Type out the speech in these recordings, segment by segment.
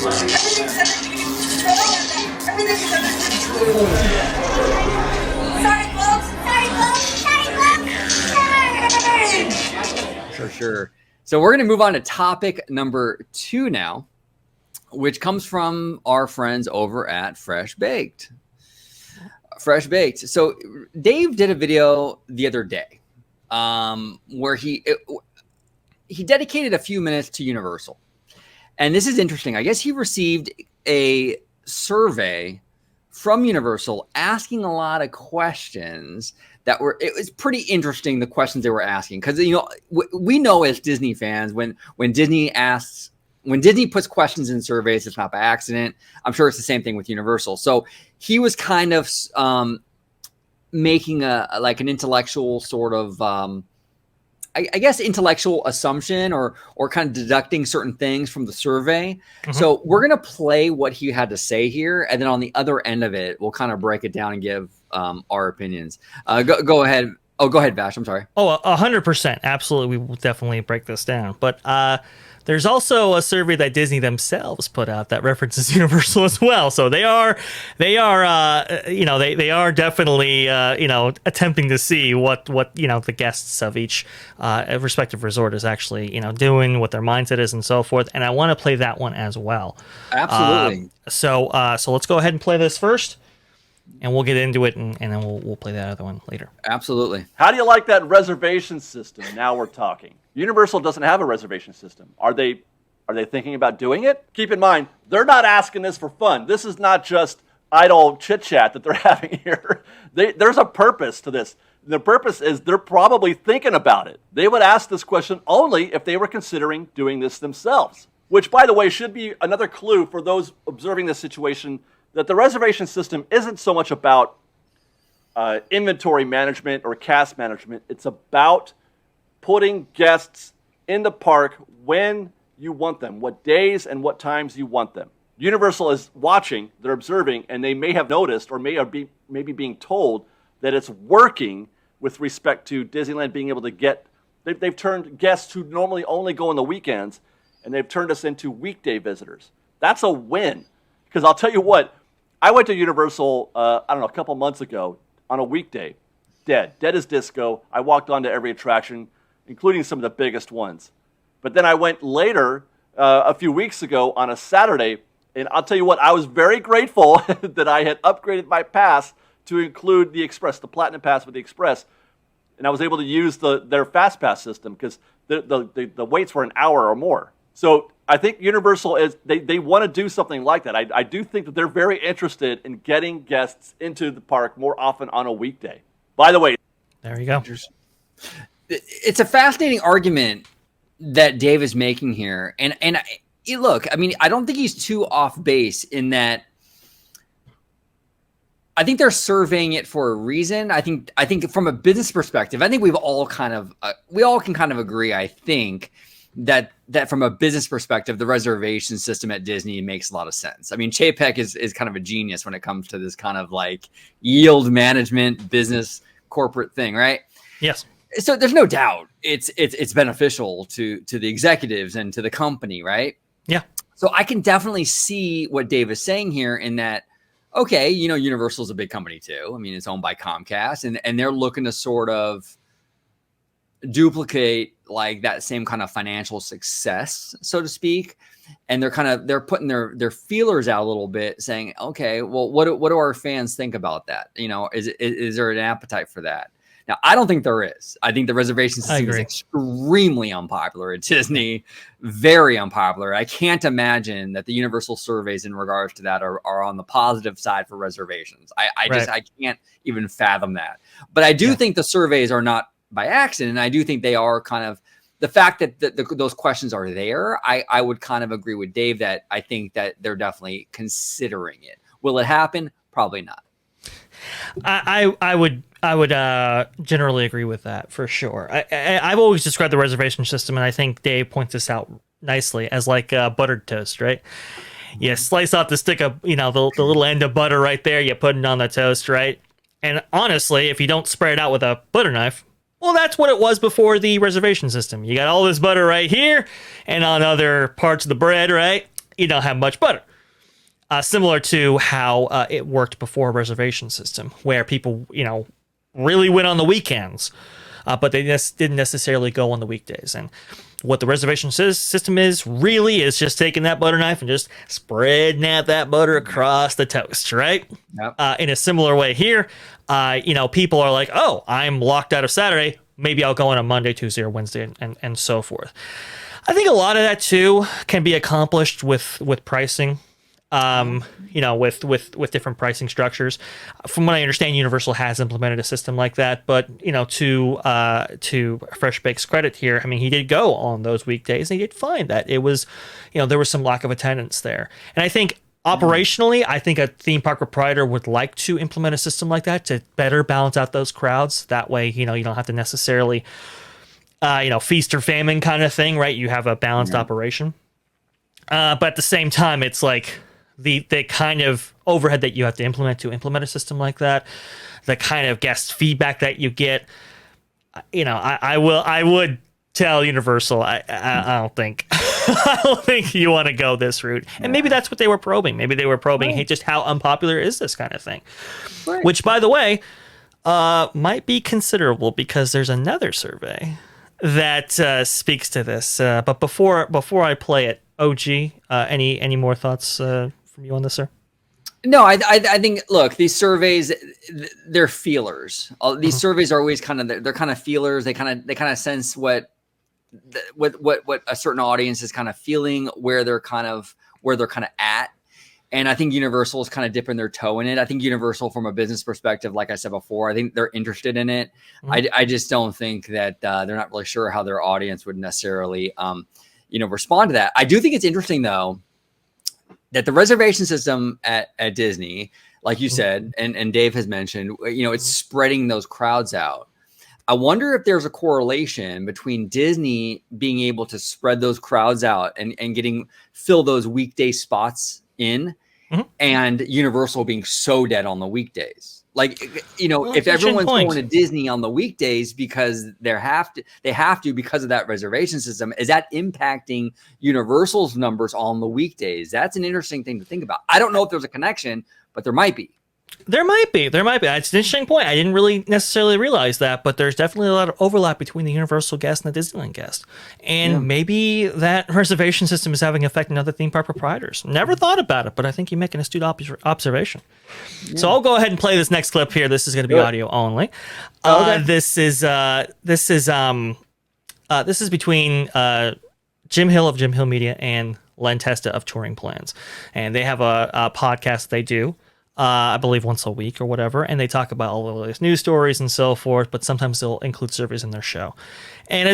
Everything's under control. Sorry, folks. Sure. So we're going to move on to topic number 2 now, which comes from our friends over at Fresh Baked. So Dave did a video the other day where he dedicated a few minutes to Universal. And this is interesting. I guess he received a survey from Universal asking a lot of questions it was pretty interesting, the questions they were asking. Because, we know as Disney fans, when Disney puts questions in surveys, it's not by accident. I'm sure it's the same thing with Universal. So he was kind of making an intellectual sort of, I guess, intellectual assumption or kind of deducting certain things from the survey. Mm-hmm. So we're going to play what he had to say here. And then on the other end of it, we'll kind of break it down and give our opinions. Go ahead. Oh, go ahead, Vash. I'm sorry. Oh, 100%. Absolutely. We will definitely break this down. But there's also a survey that Disney themselves put out that references Universal as well. So they are definitely, attempting to see what the guests of each respective resort is actually, doing, what their mindset is and so forth. And I want to play that one as well. Absolutely. So let's go ahead and play this first. And we'll get into it, and then we'll play that other one later. Absolutely. How do you like that reservation system? Now we're talking. Universal doesn't have a reservation system. Are they thinking about doing it? Keep in mind, they're not asking this for fun. This is not just idle chit-chat that they're having here. There's a purpose to this. The purpose is they're probably thinking about it. They would ask this question only if they were considering doing this themselves, which, by the way, should be another clue for those observing this situation that the reservation system isn't so much about inventory management or cast management. It's about putting guests in the park when you want them, what days and what times you want them. Universal is watching, they're observing, and they may have noticed or maybe being told that it's working with respect to Disneyland being able to get, they've turned guests who normally only go on the weekends, and they've turned us into weekday visitors. That's a win. Because I'll tell you what, I went to Universal, a couple months ago on a weekday. Dead as disco. I walked onto every attraction, including some of the biggest ones. But then I went later, a few weeks ago on a Saturday, and I'll tell you what, I was very grateful that I had upgraded my pass to include the Express, the Platinum Pass with the Express. And I was able to use their Fast Pass system because the waits were an hour or more. So I think Universal they want to do something like that. I do think that they're very interested in getting guests into the park more often on a weekday. By the way, there you go. It's a fascinating argument that Dave is making here, and look, I mean, I don't think he's too off base in that. I think they're surveying it for a reason. I think from a business perspective, I think we all can kind of agree. I think that from a business perspective, the reservation system at Disney makes a lot of sense. I mean, Chapek is kind of a genius when it comes to this kind of like yield management business corporate thing, right? Yes. So there's no doubt it's beneficial to the executives and to the company, right? Yeah. So I can definitely see what Dave is saying here in that, okay, Universal's a big company too. I mean, it's owned by Comcast, and they're looking to sort of duplicate like that same kind of financial success, so to speak. And they're putting their feelers out a little bit, saying, okay, well, what do our fans think about that? Is there an appetite for that? Now, I don't think there is. I think the reservation system is extremely unpopular at Disney, very unpopular. I can't imagine that the Universal surveys in regards to that are on the positive side for reservations. I can't even fathom that. But I do think the surveys are not by accident. And I do think they are kind of the fact that those questions are there. I would kind of agree with Dave that I think that they're definitely considering it. Will it happen? Probably not. I would generally agree with that for sure. I've always described the reservation system, and I think Dave points this out nicely as like buttered toast, right? You slice off the stick of, the little end of butter right there. You put it on the toast, right? And honestly, if you don't spread it out with a butter knife, well, that's what it was before the reservation system. You got all this butter right here and on other parts of the bread, right? you don't have much butter. Similar to how it worked before a reservation system, where people, really went on the weekends, but they just didn't necessarily go on the weekdays. And what the reservation system is just taking that butter knife and just spreading out that butter across the toast, right? Yep. In a similar way here, people are like, oh, I'm locked out of Saturday. Maybe I'll go on a Monday, Tuesday, or Wednesday, and so forth. I think a lot of that too can be accomplished with pricing. With different pricing structures. From what I understand, Universal has implemented a system like that. But to Fresh Bake's credit here, I mean, he did go on those weekdays, and he did find that it was, there was some lack of attendance there. And I think operationally, I think a theme park proprietor would like to implement a system like that to better balance out those crowds. That way, you don't have to necessarily, feast or famine kind of thing, right? You have a balanced operation. But at the same time, it's like the kind of overhead that you have to implement a system like that, the kind of guest feedback that you get, I would tell Universal, I don't think I don't think you want to go this route. And maybe that's what they were probing. Maybe they were probing, hey, just how unpopular is this kind of thing? Right. Which, by the way, might be considerable, because there's another survey that speaks to this. But before I play it, OG, any more thoughts from you on this, sir? No, I think, look, these surveys, they're feelers. These surveys are always they're kind of feelers. They kind of sense what a certain audience is kind of feeling, where they're kind of at. And I think Universal is kind of dipping their toe in it. I think Universal, from a business perspective, like I said before, I think they're interested in it. I just don't think that they're not really sure how their audience would necessarily, respond to that. I do think it's interesting, though, that the reservation system at Disney, like you said, and Dave has mentioned, it's spreading those crowds out. I wonder if there's a correlation between Disney being able to spread those crowds out and fill those weekday spots in, and Universal being so dead on the weekdays. Like, if everyone's going to Disney on the weekdays because they have to because of that reservation system, is that impacting Universal's numbers on the weekdays? That's an interesting thing to think about. I don't know if there's a connection, but there might be. There might be. It's an interesting point. I didn't really necessarily realize that, but there's definitely a lot of overlap between the Universal guest and the Disneyland guest. And maybe that reservation system is having an effect on other theme park proprietors. Never thought about it, but I think you make an astute observation. Yeah. So I'll go ahead and play this next clip here. This is going to be audio only. Okay. This is between Jim Hill of Jim Hill Media and Len Testa of Touring Plans. And they have a podcast they do. I believe once a week or whatever, and they talk about all the latest news stories and so forth, but sometimes they'll include surveys in their show. And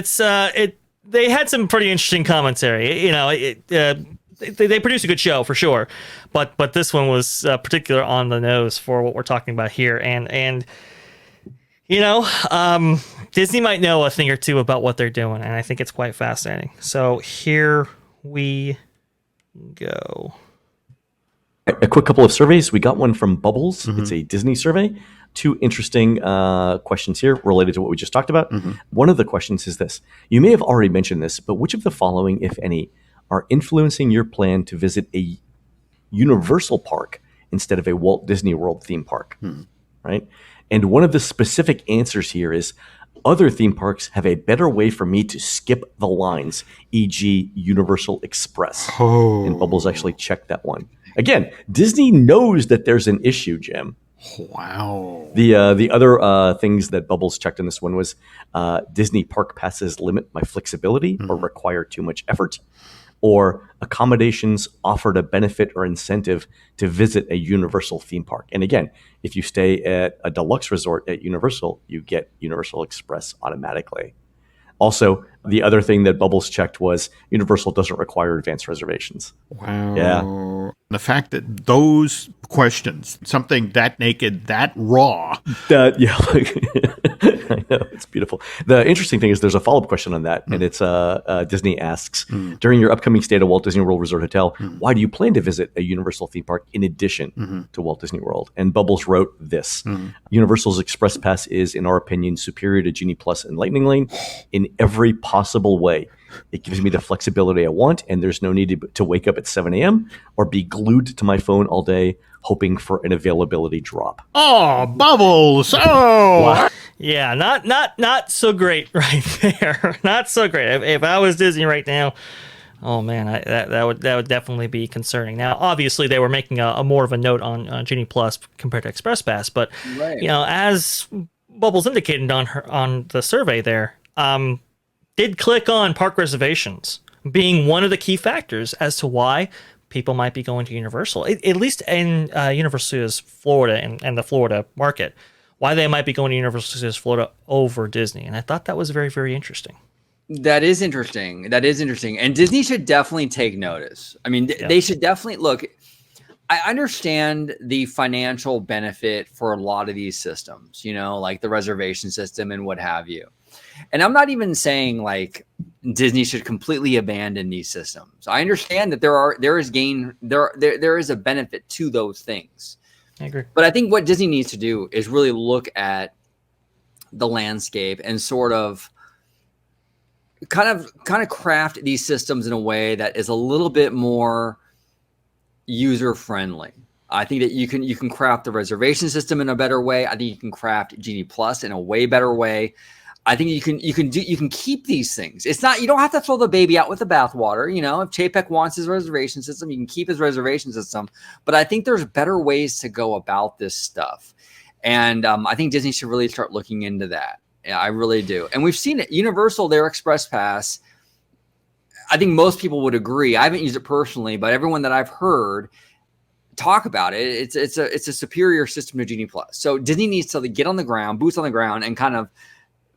they had some pretty interesting commentary. They produce a good show for sure, but this one was particular on the nose for what we're talking about here. And Disney might know a thing or two about what they're doing, and I think it's quite fascinating. So here we go. A quick couple of surveys. We got one from Bubbles. It's a Disney survey. Two interesting questions here related to what we just talked about. One of the questions is this. You may have already mentioned this, but which of the following, if any, are influencing your plan to visit a Universal park instead of a Walt Disney World theme park? Right? And one of the specific answers here is, other theme parks have a better way for me to skip the lines, e.g. Universal Express. And Bubbles actually checked that one. Again, Disney knows that there's an issue, Jim. Wow. The other things that Bubbles checked in this one was Disney park passes limit my flexibility or require too much effort, or accommodations offered a benefit or incentive to visit a Universal theme park. And again, if you stay at a deluxe resort at Universal, you get Universal Express automatically. Also, the other thing that Bubbles checked was Universal doesn't require advanced reservations. Wow. Yeah. The fact that those questions, something that naked, that raw. I know, it's beautiful. The interesting thing is there's a follow-up question on that, and it's Disney asks, during your upcoming stay at Walt Disney World Resort Hotel, why do you plan to visit a Universal theme park in addition to Walt Disney World? And Bubbles wrote this. Universal's Express Pass is, in our opinion, superior to Genie Plus and Lightning Lane in every possible way. It gives me the flexibility I want, and there's no need to wake up at 7 a.m. or be glued to my phone all day hoping for an availability drop. Oh, Bubbles! Oh, Yeah, not so great right there. Not so great. If I was Disney right now, oh man, that would definitely be concerning. Now, obviously, they were making a more of a note on Genie Plus compared to Express Pass, but Right. as Bubbles indicated on the survey there, did click on park reservations being one of the key factors as to why people might be going to Universal, at least in Universal Studios Florida and the Florida market, why they might be going to Universal Studios Florida over Disney. And I thought that was very, very interesting. That is interesting. That is interesting. And Disney should definitely take notice. I mean, they should definitely look. I understand the financial benefit for a lot of these systems, like the reservation system and what have you. And I'm not even saying like Disney should completely abandon these systems. I understand that there is a benefit to those things. I agree. But I think what Disney needs to do is really look at the landscape and sort of kind of craft these systems in a way that is a little bit more user friendly. I think that you can craft the reservation system in a better way. I think you can craft Genie Plus in a way better way. I think you can keep these things. It's not, you don't have to throw the baby out with the bathwater. If Chapek wants his reservation system, you can keep his reservation system. But I think there's better ways to go about this stuff. And I think Disney should really start looking into that. Yeah, I really do. And we've seen it. Universal, their Express Pass, I think most people would agree. I haven't used it personally, but everyone that I've heard talk about it, it's a superior system to Genie Plus. So Disney needs to get on the ground, boots on the ground, and kind of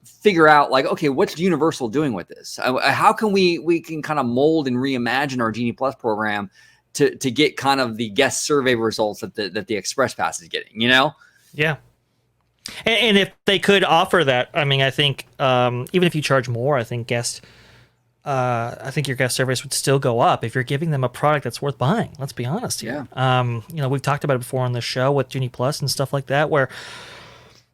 figure out like, okay, what's Universal doing with this? How can we can kind of mold and reimagine our Genie Plus program to get kind of the guest survey results that the Express Pass is getting, Yeah. And if they could offer that, I mean, I think even if you charge more, I think your guest service would still go up if you're giving them a product that's worth buying. Let's be honest here. Yeah. We've talked about it before on the show with Genie Plus and stuff like that, where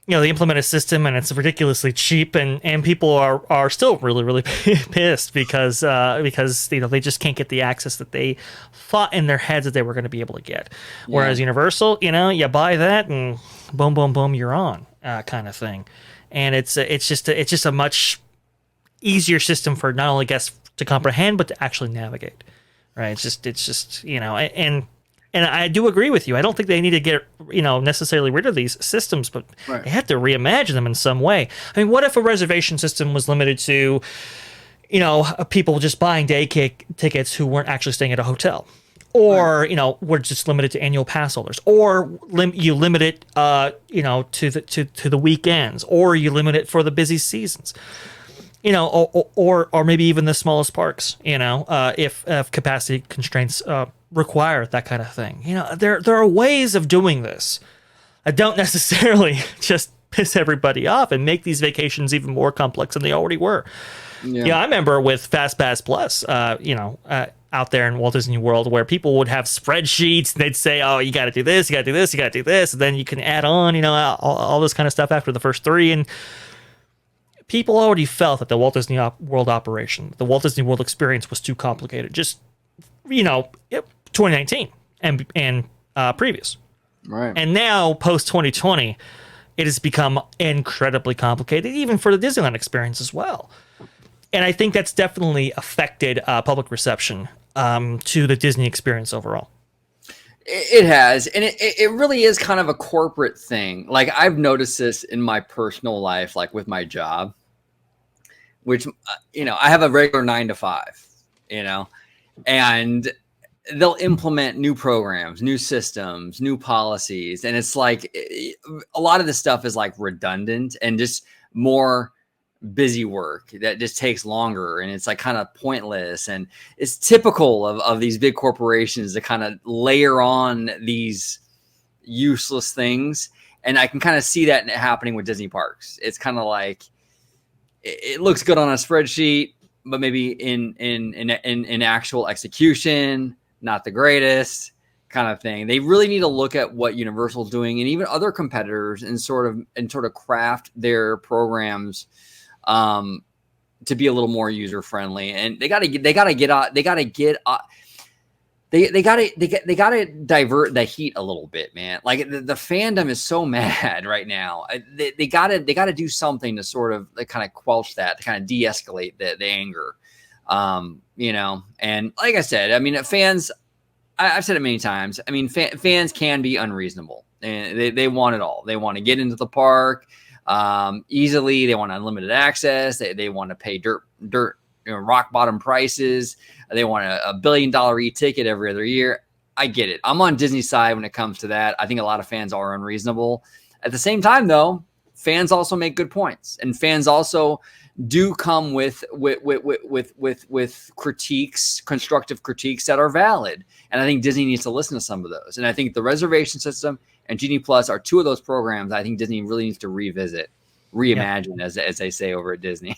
they implement a system and it's ridiculously cheap, and people are still really, really pissed because they just can't get the access that they thought in their heads that they were going to be able to get. Yeah. Whereas Universal, you buy that and boom, boom, boom, you're on, kind of thing. And it's just a much easier system for not only guests to comprehend but to actually navigate. Right? It's just and I do agree with you. I don't think they need to get, necessarily rid of these systems, but they have to reimagine them in some way. I mean, what if a reservation system was limited to, people just buying day tickets who weren't actually staying at a hotel? Or, we're just limited to annual pass holders. Or you limit it, to the weekends. Or you limit it for the busy seasons. Or maybe even the smallest parks, if capacity constraints require that kind of thing. There are ways of doing this. I don't necessarily just piss everybody off and make these vacations even more complex than they already were. Yeah, I remember with FastPass Plus, out there in Walt Disney World, where people would have spreadsheets and they'd say, oh, you got to do this, you got to do this, you got to do this, and then you can add on, all this kind of stuff after the first three. And people already felt that the Walt Disney World operation, the Walt Disney World experience was too complicated. Just, 2019 and previous. Right. And now, post 2020, it has become incredibly complicated, even for the Disneyland experience as well. And I think that's definitely affected public reception to the Disney experience overall. It has, and it really is kind of a corporate thing. Like, I've noticed this in my personal life, like with my job, which, I have a regular 9 to 5, and they'll implement new programs, new systems, new policies. And it's like a lot of this stuff is like redundant and just more busy work that just takes longer, and it's like kind of pointless. And it's typical of these big corporations to kind of layer on these useless things. And I can kind of see that happening with Disney parks. It's kind of like it looks good on a spreadsheet, but maybe in actual execution, not the greatest kind of thing. They really need to look at what Universal's doing and even other competitors and sort of craft their programs to be a little more user friendly, and they got to divert the heat a little bit, man. Like the fandom is so mad right now. They got to do something to sort of kind of quench that, to kind of de-escalate the anger. You know, and like I said, I mean, fans, I've said it many times. I mean, fans can be unreasonable, and they want it all. They want to get into the park easily. They want unlimited access. They want to pay dirt, rock bottom prices. They want a $1 billion e-ticket every other year. I get it. I'm on Disney's side when it comes to that. I think a lot of fans are unreasonable. At the same time, though, fans also make good points, and fans also do come with critiques, constructive critiques that are valid. And I think Disney needs to listen to some of those. And I think the reservation system and Genie Plus are two of those programs I think Disney really needs to reimagine, as they say over at Disney.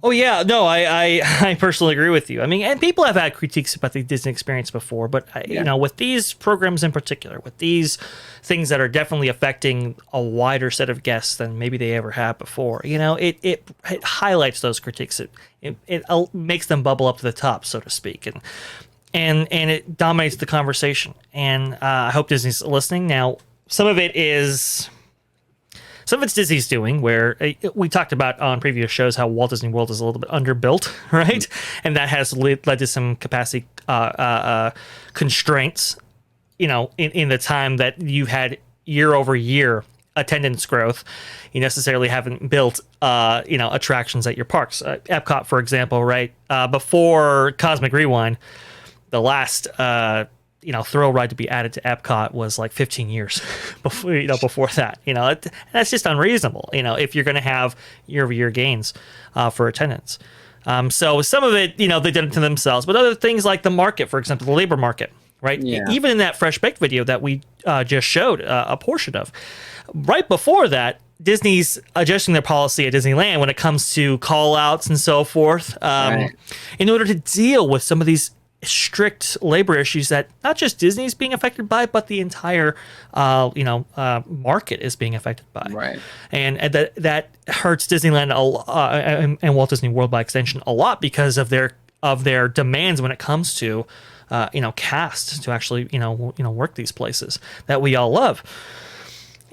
Oh yeah, no, I personally agree with you. I mean, and people have had critiques about the Disney experience before, but you know, with these programs in particular, with these things that are definitely affecting a wider set of guests than maybe they ever have before, you know, it highlights those critiques. It makes them bubble up to the top, so to speak, and it dominates the conversation. And I hope Disney's listening. Now, some of it's Disney's doing, where we talked about on previous shows how Walt Disney World is a little bit underbuilt, right? And that has led to some capacity constraints, you know, in the time that you've had year over year attendance growth. You necessarily haven't built, you know, attractions at your parks. Epcot, for example, right? Before Cosmic Rewind, the last you know, thrill ride to be added to Epcot was like 15 years before that. You know, that's just unreasonable, you know, if you're going to have year-over-year gains for attendance. So some of it, you know, they did it to themselves, but other things like the market, for example, the labor market, right? Yeah. Even in that Fresh Baked video that we just showed a portion of, right before that, Disney's adjusting their policy at Disneyland when it comes to call-outs and so forth, in order to deal with some of these strict labor issues that not just Disney is being affected by, but the entire, you know, market is being affected by. Right. And that hurts Disneyland and Walt Disney World by extension a lot because of their demands when it comes to, you know, cast to actually, you know, work these places that we all love.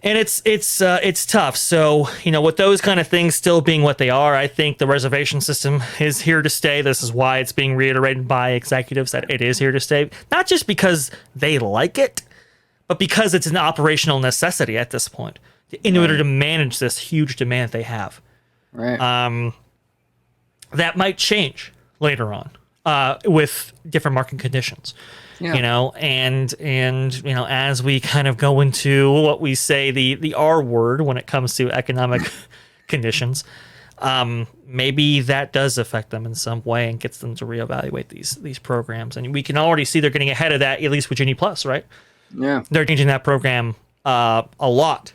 And it's tough. So, you know, with those kind of things still being what they are, I think the reservation system is here to stay. This is why it's being reiterated by executives that it is here to stay. Not just because they like it, but because it's an operational necessity at this point in order to manage this huge demand they have. Right. That might change later on with different market conditions. Yeah. You know, and you know, as we kind of go into what we say the R word when it comes to economic conditions, maybe that does affect them in some way and gets them to reevaluate these programs. And we can already see they're getting ahead of that, at least with Genie Plus, right? Yeah, they're changing that program a lot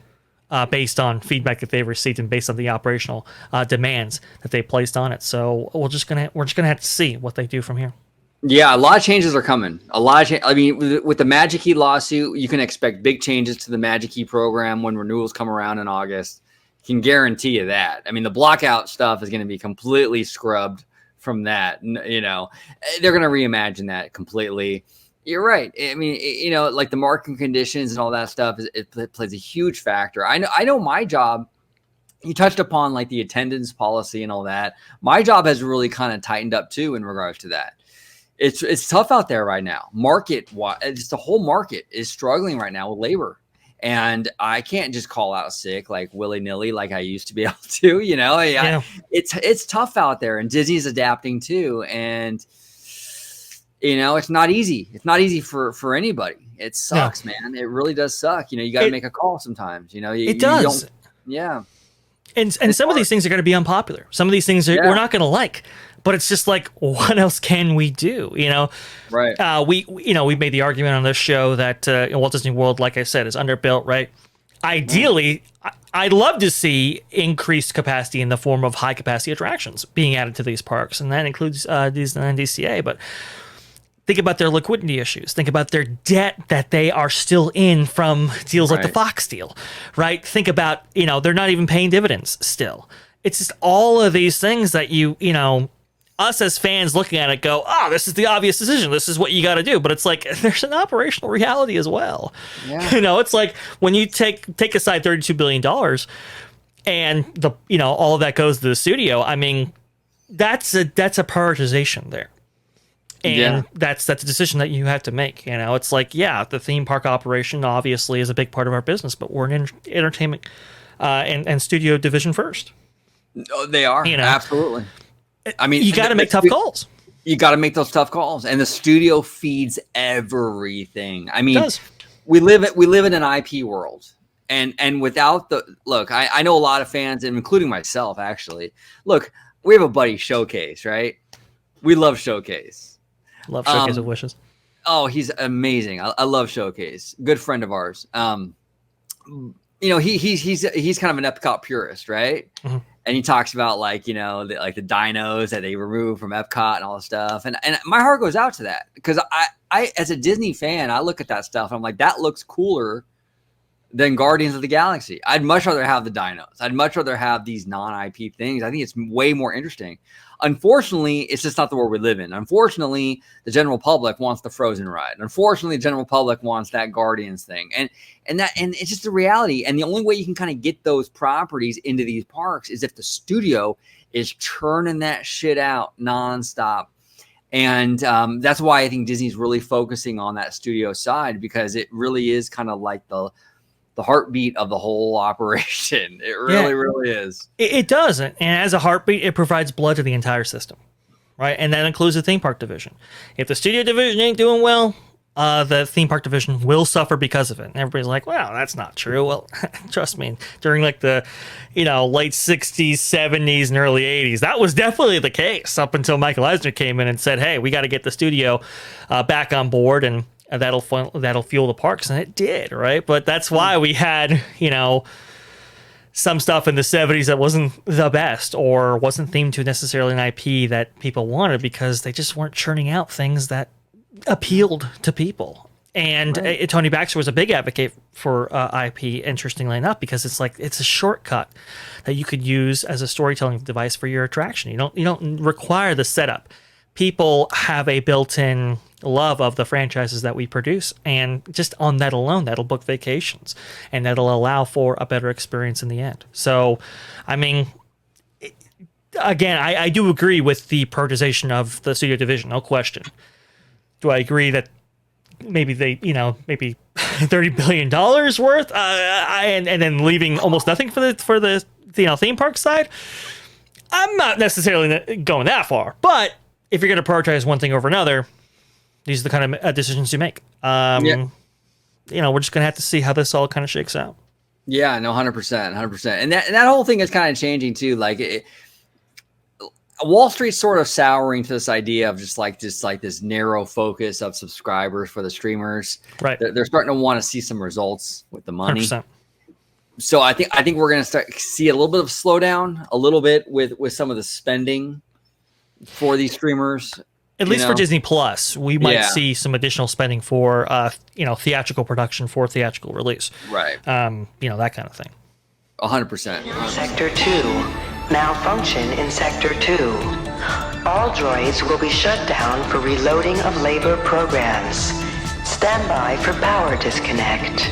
based on feedback that they've received and based on the operational demands that they placed on it. So we're just gonna have to see what they do from here. Yeah, a lot of changes are coming. I mean, with the Magic Key lawsuit, you can expect big changes to the Magic Key program when renewals come around in August. Can guarantee you that. I mean, the blockout stuff is going to be completely scrubbed from that. You know, they're going to reimagine that completely. You're right. I mean, you know, like the market conditions and all that stuff, it plays a huge factor. I know my job. You touched upon like the attendance policy and all that. My job has really kind of tightened up too in regards to that. It's tough out there right now. Just the whole market is struggling right now with labor, and I can't just call out sick like willy nilly like I used to be able to. You know, it's tough out there, and Disney's adapting too. And you know, it's not easy. It's not easy for anybody. It sucks, man. It really does suck. You know, you got to make a call sometimes. You know, it does. Yeah. And some of these things are going to be unpopular. Some of these things we're not going to like. But it's just like, what else can we do? You know, right? We made the argument on this show that Walt Disney World, like I said, is underbuilt, right? Ideally, I'd love to see increased capacity in the form of high capacity attractions being added to these parks, and that includes Disneyland DCA. But think about their liquidity issues. Think about their debt that they are still in from deals like the Fox deal, right? Think about, you know, they're not even paying dividends still. it's just all of these things that you know, us as fans looking at it go, oh, this is the obvious decision. This is what you got to do. But it's like, there's an operational reality as well. Yeah. You know, it's like when you take aside $32 billion and the, you know, all of that goes to the studio. I mean, that's a prioritization there. And that's a decision that you have to make. You know, it's like, yeah, the theme park operation obviously is a big part of our business, but we're an entertainment and studio division first. Oh, they are. You know? Absolutely. I mean, you got to make tough calls. You got to make those tough calls, and the studio feeds everything. I mean, we live in an IP world, and without the look, I know a lot of fans, and including myself, actually. Look, we have a buddy, Showcase, right? We love Showcase. Love Showcase of Wishes. Oh, he's amazing. I love Showcase. Good friend of ours. You know, he's kind of an Epcot purist, right? Mm-hmm. And he talks about like, you know, the dinos that they removed from Epcot and all this stuff. And my heart goes out to that because I as a Disney fan, I look at that stuff and I'm like, that looks cooler than Guardians of the Galaxy. I'd much rather have the dinos. I'd much rather have these non-IP things. I think it's way more interesting. Unfortunately, it's just not the world we live in. Unfortunately, the general public wants the Frozen ride. Unfortunately, the general public wants that Guardians thing. And it's just the reality. And the only way you can kind of get those properties into these parks is if the studio is churning that shit out nonstop. And that's why I think Disney's really focusing on that studio side, because it really is kind of like the heartbeat of the whole operation. It really is. It does. And as a heartbeat, it provides blood to the entire system, right? And that includes the theme park division. If the studio division ain't doing well, the theme park division will suffer because of it. And everybody's like, well, that's not true. Well, trust me, during like the, you know, late 60s, 70s, and early 80s, that was definitely the case up until Michael Eisner came in and said, hey, we got to get the studio back on board, and that'll fuel the parks, and it did, right? But that's why we had, you know, some stuff in the 70s that wasn't the best or wasn't themed to necessarily an IP that people wanted, because they just weren't churning out things that appealed to people. And Tony Baxter was a big advocate for IP, interestingly enough, because it's like it's a shortcut that you could use as a storytelling device for your attraction. You don't require the setup. People have a built-in love of the franchises that we produce, and just on that alone, that'll book vacations and that'll allow for a better experience in the end. So, I mean, again, I do agree with the prioritization of the studio division, no question. Do I agree that maybe maybe $30 billion worth, and then leaving almost nothing for the theme park side? I'm not necessarily going that far, but if you're going to prioritize one thing over another, these are the kind of decisions you make. You know, we're just going to have to see how this all kind of shakes out. Yeah, no, 100%. And that whole thing is kind of changing too. Like Wall Street's sort of souring to this idea of just like this narrow focus of subscribers for the streamers. Right. They're starting to want to see some results with the money. 100%. So I think we're going to see a little bit of slowdown, a little bit with some of the spending for these streamers. At least for Disney Plus, we might see some additional spending for theatrical production for theatrical release. Right. That kind of thing. 100%. Sector 2. Malfunction in Sector 2. All droids will be shut down for reloading of labor programs. Stand by for power disconnect.